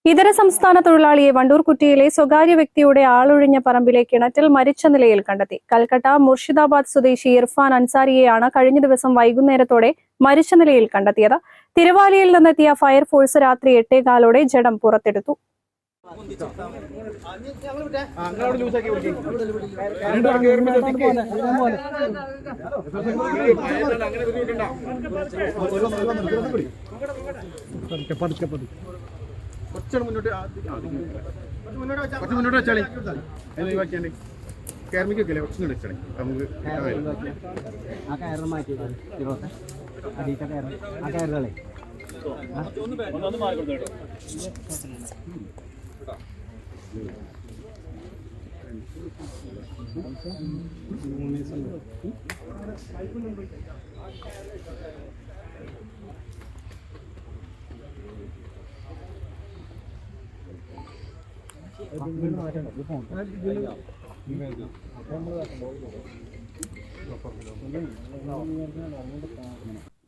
ഇതര സംസ്ഥാന തൊഴിലാളിയെ വണ്ടൂർ കുറ്റിയിലെ സ്വകാര്യ വ്യക്തിയുടെ ആളൊഴിഞ്ഞ പറമ്പിലെ കിണറ്റിൽ മരിച്ച നിലയിൽ കണ്ടെത്തി. കൽക്കട്ട മുർഷിദാബാദ് സ്വദേശി ഇർഫാൻ അൻസാരിയെയാണ് കഴിഞ്ഞ ദിവസം വൈകുന്നേരത്തോടെ മരിച്ച നിലയിൽ കണ്ടെത്തിയത്. തിരുവാലിയിൽ നിന്നെത്തിയ ഫയർഫോഴ്സ് രാത്രി 8:15 ജഡം പുറത്തെടുത്തു. മുന്നോട്ട് വെച്ചാളി ഒഴിവാക്കിയാണ്ട് കയർമിക്കൊക്കെ കുറച്ചും വെച്ചാളി നമുക്ക്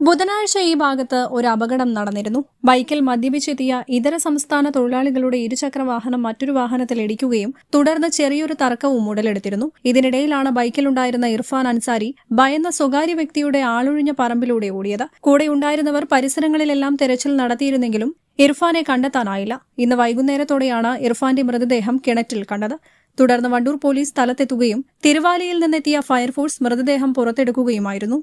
ബുധനാഴ്ച ഈ ഭാഗത്ത് ഒരു അപകടം നടന്നിരുന്നു. ബൈക്കിൽ മദ്യപിച്ചെത്തിയ ഇതര സംസ്ഥാന തൊഴിലാളികളുടെ ഇരുചക്ര വാഹനം മറ്റൊരു വാഹനത്തിൽ ഇടിക്കുകയും തുടർന്ന് ചെറിയൊരു തർക്കവും ഉടലെടുത്തിരുന്നു. ഇതിനിടയിലാണ് ബൈക്കിലുണ്ടായിരുന്ന ഇർഫാൻ അൻസാരി ഭയന്ന സ്വകാര്യ വ്യക്തിയുടെ ആളൊഴിഞ്ഞ പറമ്പിലൂടെ ഓടിയത്. കൂടെയുണ്ടായിരുന്നവർ പരിസരങ്ങളിലെല്ലാം തെരച്ചിൽ നടത്തിയിരുന്നെങ്കിലും ഇർഫാനെ കണ്ടെത്താനായില്ല. ഇന്ന് വൈകുന്നേരത്തോടെയാണ് ഇർഫാന്റെ മൃതദേഹം കിണറ്റിൽ കണ്ടത്. തുടർന്ന് വണ്ടൂർ പോലീസ് സ്ഥലത്തെത്തുകയും തിരുവാലിയിൽ നിന്നെത്തിയ ഫയർഫോഴ്സ് മൃതദേഹം പുറത്തെടുക്കുകയുമായിരുന്നു.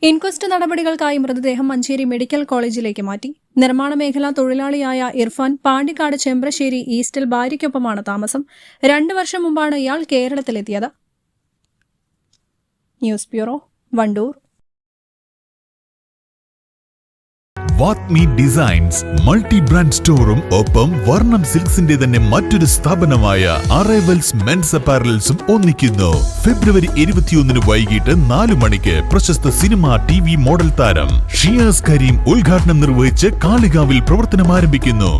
ഇൻക്വസ്റ്റ് നടപടികൾക്കായി മൃതദേഹം മഞ്ചേരി മെഡിക്കൽ കോളേജിലേക്ക് മാറ്റി. നിർമ്മാണ മേഖലാ തൊഴിലാളിയായ ഇർഫാൻ പാണ്ടിക്കാട് ചെമ്പ്രശ്ശേരി ഈസ്റ്റിൽ ഭാര്യയ്ക്കൊപ്പമാണ് താമസം. 2 വർഷം മുമ്പാണ് ഇയാൾ കേരളത്തിലെത്തിയത്. News bureau, Wandoor. Vathmi designs multi brand സ്റ്റോറും ഒപ്പം വർണ്ണം സിൽക്സിന്റെ തന്നെ മറ്റൊരു സ്ഥാപനമായ അറൈവൽസ് മെൻസ് അപ്പാരൽസും ഒന്നിക്കുന്നു. ഫെബ്രുവരി 21 വൈകിട്ട് 4 മണിക്ക് പ്രശസ്ത സിനിമ TV മോഡൽ താരം ഷിയാസ് കരീം ഉദ്ഘാടനം നിർവഹിച്ച് കാളികാവിൽ പ്രവർത്തനം ആരംഭിക്കുന്നു.